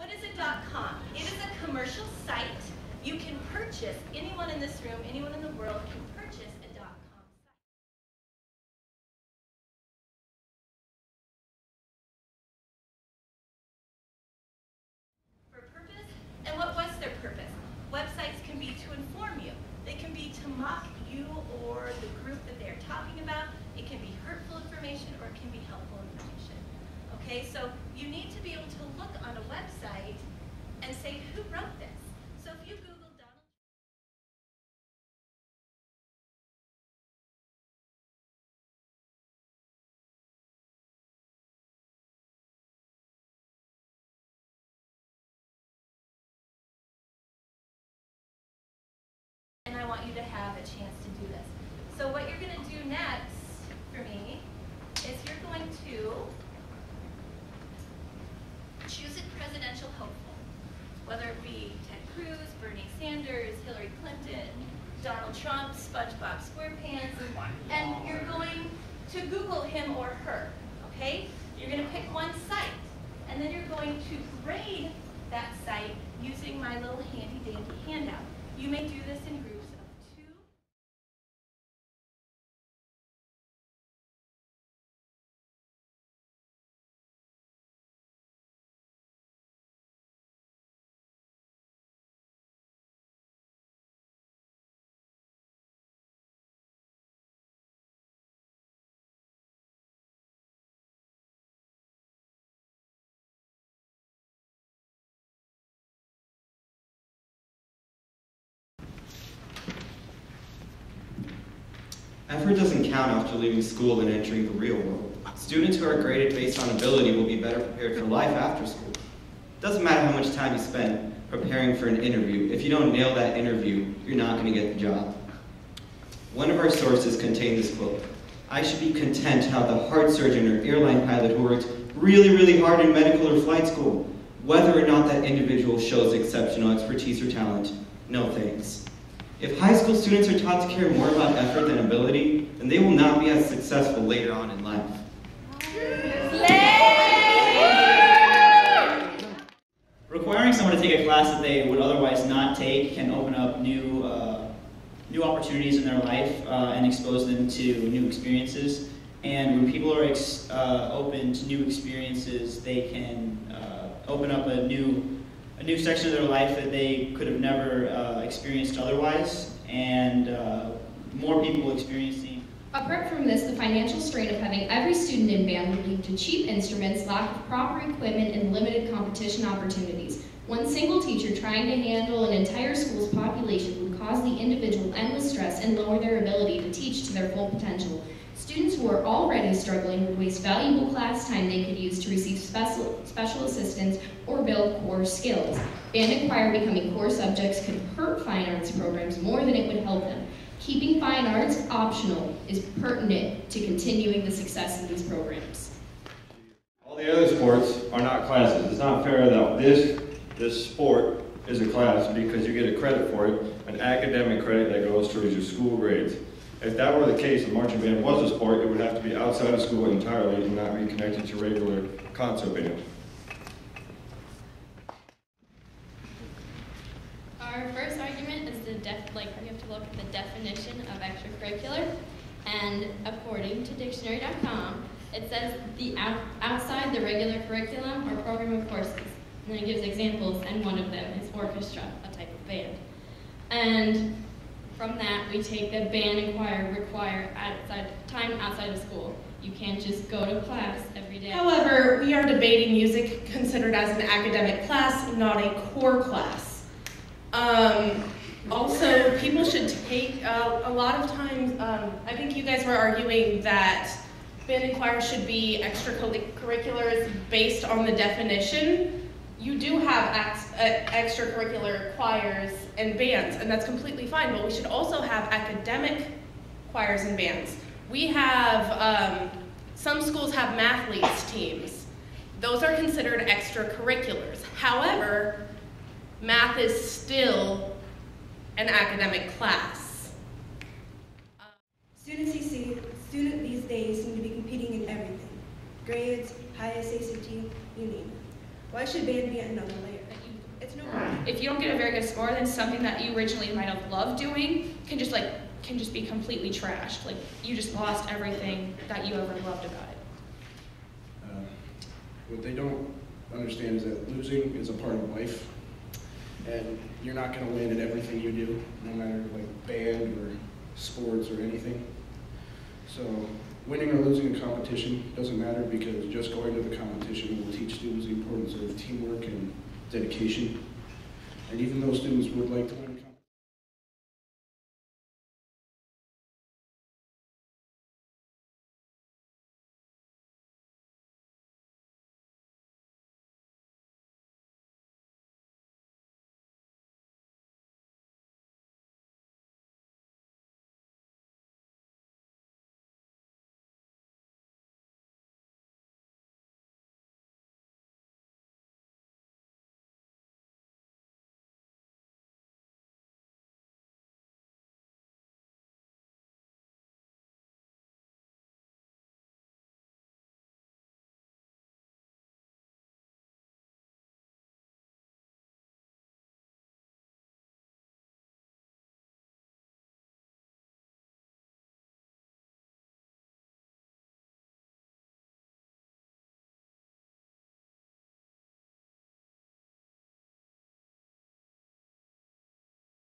What is a .com? It is a commercial site. You can purchase, anyone in this room, anyone in the world can purchase a .com site. For purpose, and what was their purpose? Websites can be to inform you. They can be to mock you or the group that they're talking about. It can be hurtful information or it can be helpful information. Okay, so you need to be able to look on a website and say, who wrote this? So if you Google Donald and I want you to have a chance to do this. So what you're going to do next for me is you're going to choose a presidential hopeful, whether it be Ted Cruz, Bernie Sanders, Hillary Clinton, Donald Trump, SpongeBob SquarePants, and you're going to Google him or her, okay? You're going to pick one site, and then you're going to grade that site using my little handy-dandy handout. You may do this in groups of 2. Effort doesn't count after leaving school and entering the real world. Students who are graded based on ability will be better prepared for life after school. It doesn't matter how much time you spend preparing for an interview. If you don't nail that interview, you're not going to get the job. One of our sources contained this quote: "I should be content to have the heart surgeon or airline pilot who worked really, really hard in medical or flight school. Whether or not that individual shows exceptional expertise or talent, no thanks." If high school students are taught to care more about effort than ability, then they will not be as successful later on in life. Requiring someone to take a class that they would otherwise not take can open up new opportunities in their life and expose them to new experiences. And when people are open to new experiences, they can open up a new section of their life that they could have never experienced otherwise, and more people experiencing. Apart from this, the financial strain of having every student in band would lead to cheap instruments, lack of proper equipment, and limited competition opportunities. One single teacher trying to handle an entire school's population would cause the individual endless stress and lower their ability to teach to their full potential. Students who are already struggling would waste valuable class time they could use to receive special assistance or build core skills. Band and choir becoming core subjects could hurt fine arts programs more than it would help them. Keeping fine arts optional is pertinent to continuing the success of these programs. All the other sports are not classes. It's not fair that this sport is a class because you get a credit for it, an academic credit that goes towards your school grades. If that were the case, and marching band was a sport, it would have to be outside of school entirely and not be connected to regular concert band. Our first argument is we have to look at the definition of extracurricular, and according to dictionary.com, it says outside the regular curriculum or program of courses. And then it gives examples, and one of them is orchestra, a type of band. And from that, we take that band and choir require time outside of school. You can't just go to class every day. However, we are debating music considered as an academic class, not a core class. Also, people should take a lot of times, I think you guys were arguing that band and choir should be extracurriculars based on the definition. You do have extracurricular choirs and bands, and that's completely fine, but we should also have academic choirs and bands. We have, some schools have mathletes teams. Those are considered extracurriculars. However, math is still an academic class. Students these days seem to be competing in everything. Grades, high SAT, you name it. Why should band be another layer? if you don't get a very good score, then something that you originally might have loved doing can just be completely trashed. Like you just lost everything that you ever loved about it. What they don't understand is that losing is a part of life, and you're not going to win at everything you do, no matter like band or sports or anything. So winning or losing a competition doesn't matter, because just going to the competition will teach students the importance of teamwork and dedication. And even though students would like to win a competition,